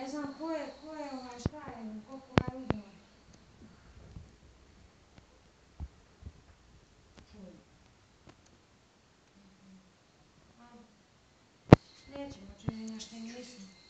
ne znam ko je šta je, koga je uzeo. Nećemo, čini nešto i nisam.